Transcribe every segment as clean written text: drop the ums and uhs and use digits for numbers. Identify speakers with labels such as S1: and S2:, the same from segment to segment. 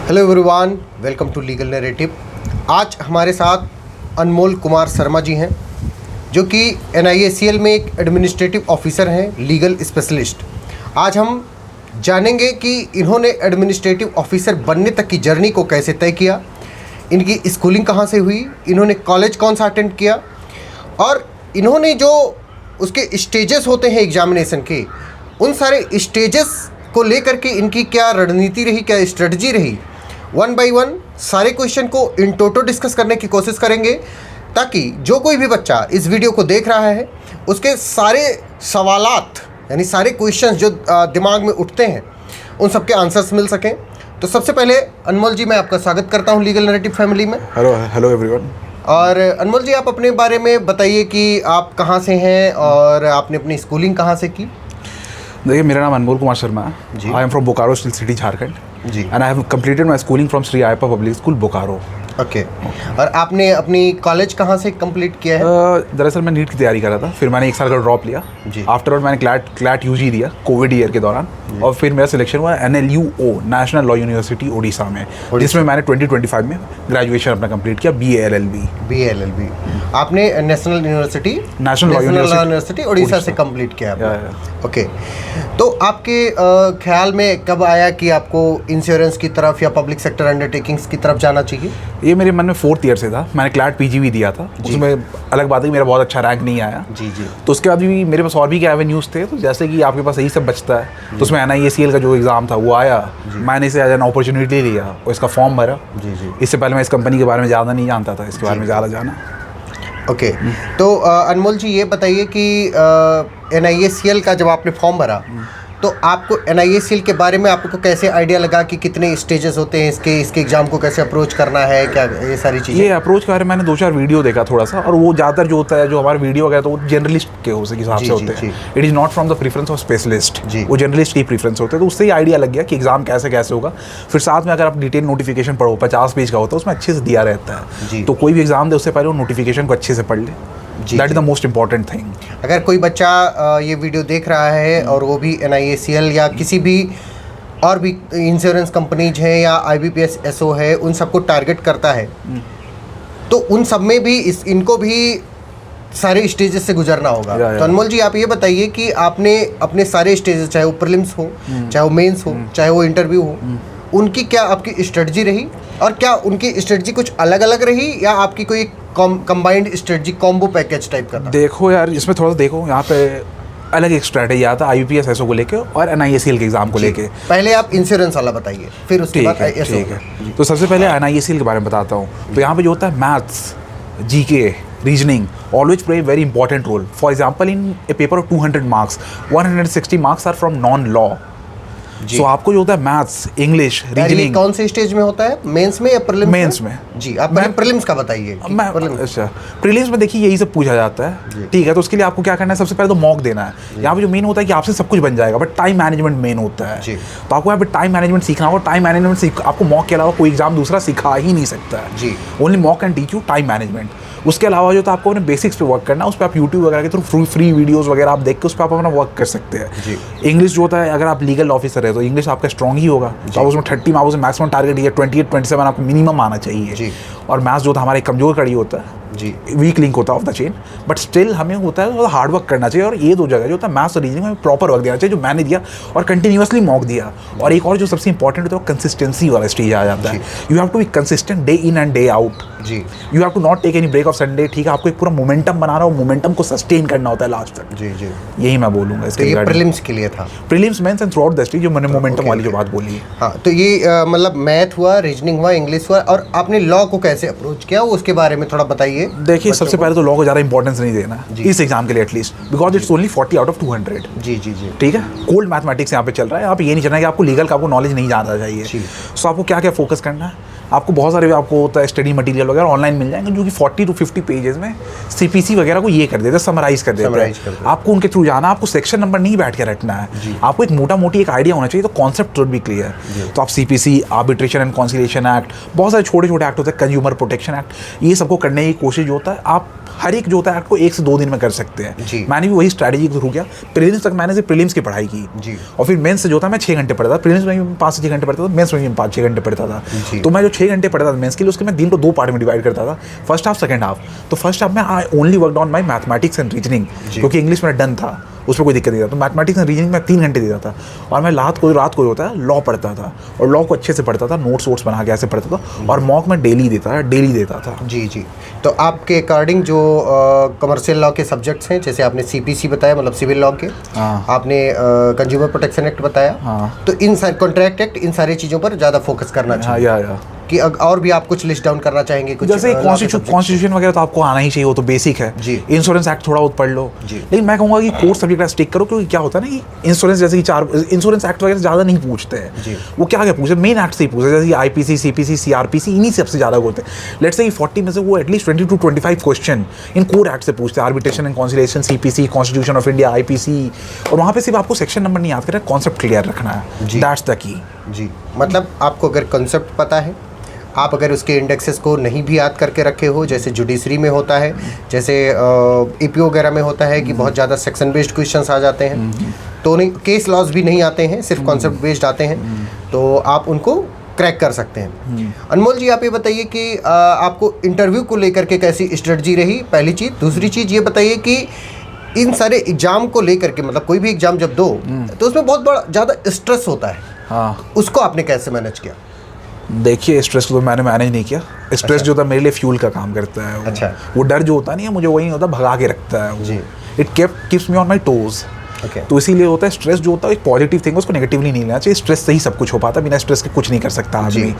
S1: Hello everyone, welcome to legal narrative. आज हमारे साथ अनमोल कुमार शर्मा जी हैं, जो कि NIACL में एक एडमिनिस्ट्रेटिव ऑफिसर हैं, लीगल स्पेशलिस्ट। आज हम जानेंगे कि इन्होंने एडमिनिस्ट्रेटिव ऑफिसर बनने तक की जर्नी को कैसे तय किया, इनकी स्कूलिंग कहाँ से हुई, इन्होंने कॉलेज कौन सा अटेंड किया और इन्होंने जो उसके स्टेजेस होते हैं एग्जामिनेशन के, उन सारे स्टेजेस को लेकर के इनकी क्या रणनीति रही, क्या स्ट्रेटजी रही। वन बाय वन सारे क्वेश्चन को इन टोटो डिस्कस करने की कोशिश करेंगे, ताकि जो कोई भी बच्चा इस वीडियो को देख रहा है उसके सारे सवालात यानी सारे क्वेश्चंस जो दिमाग में उठते हैं उन सबके आंसर्स मिल सकें। तो सबसे पहले अनमोल जी, मैं आपका स्वागत करता हूं लीगल नैरेटिव फैमिली में।
S2: Hello everyone.
S1: और अनमोल जी, आप अपने बारे में बताइए कि आप कहां से हैं और आपने अपनी स्कूलिंग कहां से की।
S2: देखिए, मेरा नाम अनमोल कुमार शर्मा है। I am from Bokaro steel city, Jharkhand
S1: ji.
S2: And I have completed my schooling from Shri Ayyappa public school, Bokaro.
S1: Okay. और आपने अपनी कॉलेज कहाँ से कंप्लीट किया है?
S2: दरअसल मैं नीट की तैयारी कर रहा था, फिर मैंने एक साल का ड्रॉप लिया। आफ्टर ऑल मैंने क्लैट यूजी दिया कोविड ईयर के दौरान, और फिर मेरा सिलेक्शन हुआ NLUO, national law university Odisha में, जिसमें मैंने 2025 में ग्रेजुएशन अपना कंप्लीट किया, BA LLB।
S1: आपने नेशनल लॉ यूनिवर्सिटी ओडिशा से कंप्लीट किया। ओके। तो आपके ख्याल में कब आया कि आपको इंश्योरेंस की तरफ या पब्लिक सेक्टर अंडरटेकिंग्स की तरफ जाना चाहिए?
S2: ये मेरे मन में 4th ईयर से था। मैंने क्लैट PG दिया था, उसमें अलग बात है कि मेरा बहुत अच्छा रैंक नहीं आया
S1: जी।
S2: तो उसके बाद भी मेरे पास और भी क्या एवेन्यूज़ थे। तो जैसे कि आपके पास यही सब बचता है, तो उसमें NIACL का जो एग्ज़ाम था वो आया, मैंने इसे एज एन अपॉर्चुनिटी लिया और इसका फॉर्म भरा। इससे पहले मैं इस कंपनी के बारे में ज़्यादा नहीं जानता था, इसके बारे में ज़्यादा जाना।
S1: ओके। तो अनमोल जी, ये बताइए कि NIACL का जब आपने फॉर्म भरा तो आपको NIACL के बारे में आपको कैसे आइडिया लगा कि कितने स्टेजेस होते हैं इसके एग्ज़ाम को कैसे अप्रोच करना है, क्या ये सारी चीज़ें? ये
S2: अप्रोच के बारे में मैंने 2-4 वीडियो देखा थोड़ा सा, और वो ज़्यादातर जो होता है, जो हमारे वीडियो वगैरह, तो वो जनरलिस्ट के हिसाब से होते हैं। It is not from the preference of specialist, वो जनरलिस्ट की प्रेफरेंस होते हैं। तो उससे ही आइडिया लग गया कि एग्ज़ाम कैसे होगा। फिर साथ में अगर आप डिटेल नोटिफिकेशन पढ़ो, 50 पेज का होता है, उसमें अच्छे से दिया रहता है। तो कोई भी एग्ज़ाम दे उससे पहले वो नोटिफिकेशन को अच्छे से पढ़ ले। That is the most important thing.
S1: अगर कोई बच्चा ये वीडियो देख रहा है और वो भी NIACL या किसी भी और भी इंश्योरेंस कंपनीज हैं या IBPS SO है, उन सबको टारगेट करता है, तो उन सब में भी इनको भी सारे स्टेजेस से गुजरना होगा। तो अनमोल जी, आप ये बताइए कि आपने अपने सारे स्टेजेस, चाहे वो प्रीलिम्स हो, चाहे वो मेंस हो, चाहे वो इंटरव्यू हो, उनकी क्या आपकी स्ट्रेटजी रही, और क्या उनकी स्ट्रेटजी कुछ अलग अलग रही या आपकी कोई combined strategy combo package type का था?
S2: देखो यार, इसमें थोड़ा सा देखो, यहाँ पे अलग एक स्ट्रैटेजी आता है IBPS SO को लेके और NIACL के एग्जाम को लेके।
S1: पहले आप इंश्योरेंस वाला बताइए, फिर उसके बाद SO।
S2: ठीक है। तो सबसे पहले NIACL के बारे में बताता हूँ। तो यहाँ पे जो होता है maths, GK, reasoning always play very important role. For example, in a paper of 200 marks, 160 marks are from non law. So आपको जो होता है मैथ्स, इंग्लिश, रीजनिंग,
S1: कौन से स्टेज में होता है, मेंस में या प्रीलिम्स?
S2: मेंस में
S1: जी। आप पहले प्रीलिम्स का बताइए।
S2: अच्छा, प्रीलिम्स में देखिए यही सब पूछा जाता है, ठीक है। तो उसके लिए आपको क्या करना है, सबसे पहले तो मॉक देना है। यहाँ पे जो मेन होता है कि आपसे सब कुछ बन जाएगा, बट टाइम मैनेजमेंट मेन होता है। तो आपको यहाँ पे टाइम मैनेजमेंट सीखना होगा। टाइम मैनेजमेंट आपको मॉक के अलावा कोई एग्जाम दूसरा सिखा ही नहीं सकता है जी। Only mock can teach you time management. उसके अलावा जो तो आपको अपने बेसिक्स पे वर्क करना है, उस पर आप यूट्यूब वगैरह के थ्रू फ्री वीडियोस वगैरह आप देख के उस पर आप अपना वर्क कर सकते हैं। इंग्लिश जो होता है, अगर आप लीगल ऑफिसर है तो इंग्लिश आपका स्ट्रॉन्ग ही होगा, तो आप उसमें 30 मार्क्स मैक्सिमम टारगेट है, 28-27 आपको मिनिमम आना चाहिए। और मैथ्स जो था हमारा एक कमजोर कड़ी होता है जी, वीक लिंक होता है of the chain, but still हमें होता है थोड़ा हार्ड वर्क करना चाहिए। और ये दो जगह जो होता है मैथ्स और रीजनिंग में प्रॉपर वर्क देना चाहिए, जो मैंने दिया, और कंटिन्यूअसली मॉक दिया। और एक और जो सबसे इंपॉर्टेंट होता है वो कंसिस्टेंसी वाला स्टेज आ जाता है। You have to be consistent day in and day out जी। You have to not take any break of Sunday, ठीक है। आपको एक पूरा मोमेंटम बनाना और मोमेंटम को सस्टेन करना होता है लास्ट तक जी। यही मैं बोलूँगा इसके लिए।
S1: प्रीलिम्स के लिए था,
S2: prelims, mains and throughout the stage, जो मैंने मोमेंटम वाली जो बात बोली है।
S1: हाँ, तो ये मतलब मैथ हुआ, रीजनिंग हुआ, इंग्लिश हुआ, और आपने लॉ को कैसे अप्रोच किया उसके बारे में थोड़ा बताइए।
S2: देखिए, सबसे पहले तो लॉ को ज़्यादा इंपॉर्टेंस नहीं देना इस एग्जाम के लिए, at least because it's only 40 out of 200 जी। ठीक है। कोल्ड मैथमेटिक्स यहाँ पे चल रहा है। यहाँ पे ये नहीं चलना है कि आपको लीगल का आपको नॉलेज नहीं जाना चाहिए। सो आपको क्या क्या फोकस करना है, आपको बहुत सारे आपको होता है स्टडी मटेरियल वगैरह ऑनलाइन मिल जाएंगे, जो कि 40 to 50 पेजेस में CPC वगैरह को ये कर देते हैं, समराइज कर देते हैं। आपको उनके थ्रू जाना, आपको सेक्शन नंबर नहीं बैठ के रखना है, आपको एक मोटा मोटी एक आइडिया होना चाहिए। तो कॉन्सेप्ट शुड बी क्लियर। तो आप CPC, arbitration and conciliation act, बहुत सारे छोटे छोटे एक्ट होते हैं, कंज्यूमर प्रोटेक्शन एक्ट, ये सबको करने की कोशिश जो होता है, आप हर एक जो होता है एक्ट को 1 से 2 दिन में कर सकते हैं। मैंने भी वही स्ट्रैटेजी के थ्रू किया। प्रीलिम्स तक मैंने सिर्फ प्रीलिम्स की पढ़ाई की और फिर मेंस से जो था मैं 6 घंटे पढ़ता था। प्रीलिम्स में भी 5 से 6 घंटे पढ़ता था, मेंस में भी 5-6 घंटे पढ़ता था। तो मैं जो 6 घंटे पढ़ता था मेंस के लिए, उसके मैं दिन को 2 पार्ट में डिवाइड करता था, फर्स्ट हाफ सेकंड हाफ। तो फर्स्ट हाफ में I only worked on my mathematics and reasoning, क्योंकि इंग्लिश में डन था, उसमें कोई दिक्कत नहीं था। तो मैथमेटिक्स एंड रीजनिंग में 3 घंटे देता था और मैं रात को होता है लॉ पढ़ता था और लॉ को अच्छे से पढ़ता था, नोट्स वोट्स बना के ऐसे पढ़ता था और मॉक में डेली देता था।
S1: जी। तो आपके अकॉर्डिंग जो कमर्शियल लॉ के सब्जेक्ट्स हैं, जैसे आपने सीपीसी बताया, मतलब सिविल लॉ के, आपने कंज्यूमर प्रोटेक्शन एक्ट बताया, तो इन सारे कॉन्ट्रैक्ट एक्ट, इन सारी चीज़ों पर ज़्यादा फोकस करना चाहिए। कि और भी आप कुछ लिस्ट डाउन करना चाहेंगे कुछ?
S2: जैसे कॉन्स्टिट्यूशन वगैरह तो आपको आना ही चाहिए, वो तो बेसिक है जी। इंश्योरेंस एक्ट थोड़ा बहुत पढ़ लो जी। लेकिन मैं कहूँगा कि कोर सब्जेक्ट स्टिक करो, क्योंकि क्या होता है ना कि इंश्योरेंस जैसे कि 4 इंश्योरेंस एक्ट वगैरह ज़्यादा नहीं पूछते हैं, वो क्या पूछते हैं, मेन एक्ट से ही पूछते हैं, जैसे आईपीसी, सीपीसी, सीआरपीसी, इन्हीं सबसे ज़्यादा होते हैं। लेट्स से 40 में से वो at least 20 to 25 question in core act से पूछते हैं, arbitration and conciliation, CPC, constitution of India, IPC. और वहाँ पे सिर्फ आपको सेक्शन नंबर नहीं याद करना, कॉन्सेप्ट क्लियर रखना है, दैट्स द की
S1: जी। मतलब आपको अगर कॉन्सेप्ट पता है, आप अगर उसके इंडेक्सेस को नहीं भी याद करके रखे हो, जैसे जुडिशरी में होता है, जैसे ईपीओ वगैरह में होता है कि बहुत ज़्यादा सेक्शन बेस्ड क्वेश्चंस आ जाते हैं, तो नहीं, केस लॉज भी नहीं आते हैं, सिर्फ कॉन्सेप्ट बेस्ड आते हैं, तो आप उनको क्रैक कर सकते हैं। अनमोल जी, आप ये बताइए कि आपको इंटरव्यू को लेकर के कैसी स्ट्रेटजी रही, पहली चीज़। दूसरी चीज़ ये बताइए कि इन सारे एग्जाम को लेकर के, मतलब कोई भी एग्जाम जब दो तो उसमें बहुत बड़ा ज़्यादा स्ट्रेस होता है, उसको आपने कैसे मैनेज किया?
S2: देखिए, स्ट्रेस को तो मैंने मैनेज नहीं किया। स्ट्रेस जो था मेरे लिए फ्यूल का काम करता है।
S1: अच्छा।
S2: वो डर जो होता नहीं है, मुझे वही होता भगा के रखता है जी। It keeps me on my toes. तो इसीलिए होता है स्ट्रेस जो होता है एक पॉजिटिव थिंग है, उसको नेगेटिवली नहीं लेना चाहिए। स्ट्रेस से ही सब कुछ हो पाता है, बिना स्ट्रेस के कुछ नहीं कर सकता आदमी।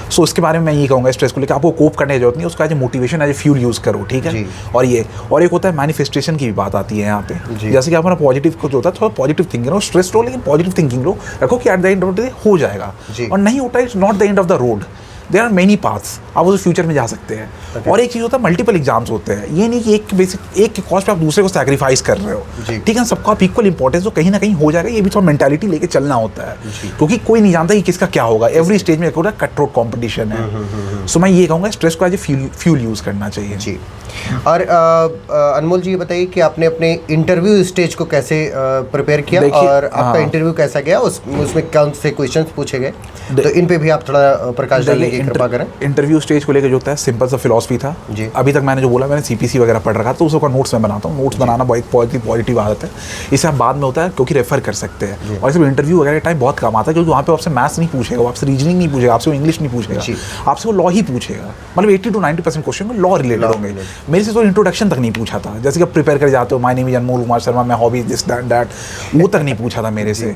S2: सो उसके बारे में मैं ये कहूँगा, स्ट्रेस को लेकर आपको कोप करने की जरूरत नहीं, उसका as a motivation, as a fuel use करो, ठीक है। और एक होता है मैनिफेस्टेशन की भी बात आती है यहाँ पे, जैसे कि अपना पॉजिटिव कुछ होता है, थोड़ा पॉजिटिव थिंकिंग लो, स्ट्रेस लो लेकिन पॉजिटिव थिंकिंग लो, रखो कि at the end of the day हो जाएगा। और नहीं होता, it's not the end of the road, there are many paths, आप उस फ्यूचर में जा सकते हैं। और एक चीज़ होता है, मल्टीपल एग्जाम्स होते हैं, ये नहीं कि एक के कॉस्ट पे आप दूसरे को सैक्रिफाइस कर रहे हो, ठीक है। सबका आप इक्वल इंपॉर्टेंस, तो कहीं ना कहीं हो जाएगा। ये भी थोड़ा मेंटालिटी लेके चलना होता है, क्योंकि कोई नहीं जानता कि किसका क्या होगा। एवरी स्टेज में एक कट थ्रोट कॉम्पिटिशन है। सो मैं ये कहूँगा, स्ट्रेस को एज ए फ्यूल यूज़ करना चाहिए जी।
S1: और अनमोल जी, ये बताइए कि आपने अपने इंटरव्यू स्टेज को कैसे प्रिपेयर किया और आपका इंटरव्यू कैसा गया, उसमें कौन से क्वेश्चंस पूछे गए, तो इन पे भी आप थोड़ा प्रकाश डालने की कृपा करें।
S2: इंटरव्यू स्टेज को लेकर जो होता है सिंपल सा फिलॉसफी था जी। अभी तक मैंने जो बोला, मैंने सीपीसी वगैरह पढ़ रखा, तो उसका नोट्स मैं बनाता हूँ। नोट्स बनाना बहुत पॉजिटिव आदत है, इसे आप बाद में होता है क्योंकि रेफर कर सकते हैं। और इसमें इंटरव्यू वगैरह टाइम बहुत कम आता है, क्योंकि वहाँ पे आपसे मैथ्स नहीं पूछेगा, आपसे रीजनिंग नहीं पूछेगा, आपसे इंग्लिश नहीं पूछेगा, आपसे वो लॉ ही पूछेगा। मतलब 80 to 90% क्वेश्चन लॉ रिलेटेड होंगे। मेरे से तो इंट्रोडक्शन तक नहीं पूछा था, जैसे कि आप प्रिपेयर कर जाते हो, माय नेम इज अनमोल कुमार शर्मा, मैं हॉबी दिस दैट, वो तक नहीं पूछा था मेरे से।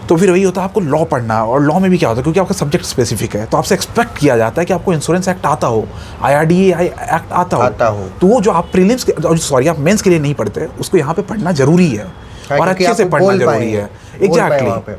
S2: तो फिर वही होता है, आपको लॉ पढ़ना है। और लॉ में भी क्या होता है, क्योंकि आपका सब्जेक्ट स्पेसिफिक है, तो आपसे एक्सपेक्ट किया जाता है कि आपको इंश्योरेंस एक्ट आता हो, IRDA एक्ट आता हो। तो वो जो आप प्रीलिम्स आप मेंस के लिए नहीं पढ़ते, उसको यहाँ पे पढ़ना जरूरी है और अच्छे से पढ़ना जरूरी है। एग्जैक्टली।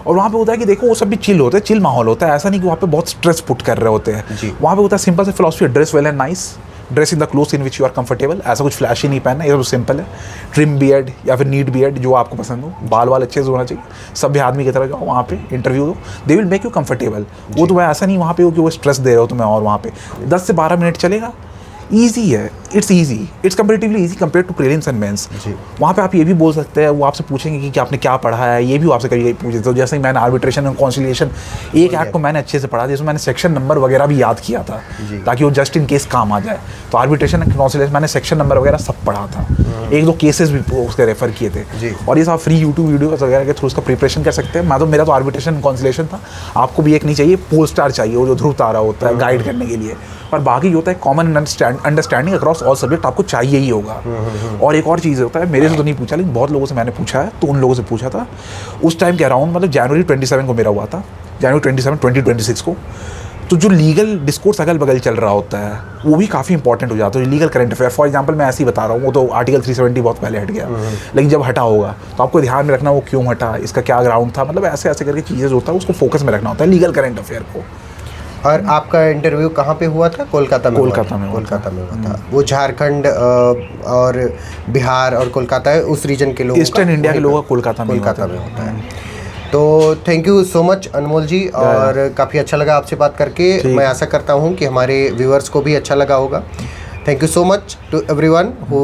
S2: और वहाँ पे होता है कि देखो, वो सब भी चिल होते हैं, चिल माहौल होता है, ऐसा नहीं कि वहाँ पे बहुत स्ट्रेस पुट कर रहे होते हैं। वहाँ पे होता है सिंपल से philosophy, dress well and nice, dress in the cloth in which you are comfortable. ऐसा कुछ फ्लैशी नहीं पहनना, ये तो सिंपल है। ट्रिम बियर्ड या फिर नीट बियर्ड, जो आपको पसंद हो, बाल अच्छे से होना चाहिए। सभ्य आदमी की तरह जाओ वहाँ पे, इंटरव्यू दो, they will make you comfortable. वो तो ऐसा नहीं वहाँ पे हो कि वो स्ट्रेस दे रहे हो तुम्हें। और वहाँ पे 10 से 12 मिनट चलेगा, ईजी है, it's comparatively easy compare to prelims and mains. वहाँ पे आप ये भी बोल सकते हैं, वो आपसे पूछेंगे कि आपने क्या पढ़ा है, ये भी आपसे कभी पूछे। तो जैसे मैंने आर्बिट्रेशन एंड कॉन्सिलिएशन एक एक्ट को मैंने अच्छे से पढ़ा, जिसमें मैंने सेक्शन नंबर वगैरह भी याद किया था, ताकि वो जस्ट इन केस काम आ जाए। तो आर्बिट्रेशन एंड कॉन्सिलिएशन मैंने सेक्शन नंबर वगैरह सब पढ़ा था, 1-2 केसेस भी उसके रेफर किए थे। और ये सब फ्री यूट्यूब वीडियो वगैरह के थ्रू उसका प्रिपरेशन कर सकते हैं। मेरा तो आर्बिट्रेशन एंड कॉन्सिलिएशन था। आपको भी एक नहीं चाहिए, पोल स्टार चाहिए, वो जो ध्रुव तारा होता है गाइड करने के लिए। और बाकी जो होता है common understanding across all subject आपको चाहिए ही होगा। और एक और चीज़ होता है, मेरे से तो नहीं पूछा, लेकिन बहुत लोगों से मैंने पूछा है, तो उन लोगों से पूछा था उस टाइम के अराउंड, मतलब जनवरी 27 को मेरा हुआ था, जनवरी 27, 2026 को। तो जो लीगल डिस्कोर्स अगल बगल चल रहा होता है, वो भी काफ़ी इंपॉर्टेंट हो जाता है। Legal current affair, for example मैं ऐसे ही बता रहा हूँ, वो तो आर्टिकल 370 बहुत पहले हट गया, लेकिन जब हटा होगा तो आपको ध्यान में रखना वो क्यों हटा, इसका क्या ग्राउंड था, मतलब ऐसे ऐसे करके चीज़ें होता है, उसको फोकस में रखना होता है लीगल करंट अफेयर को।
S1: और आपका इंटरव्यू कहाँ पे हुआ था? कोलकाता में हुआ था। वो झारखंड और बिहार और कोलकाता है, उस रीजन के लोग,
S2: ईस्टर्न इंडिया के लोग कोलकाता में होता
S1: है। तो थैंक यू सो मच अनमोल जी, और काफ़ी अच्छा लगा आपसे बात करके। मैं आशा करता हूँ कि हमारे व्यूअर्स को भी अच्छा लगा होगा। Thank you so much to everyone who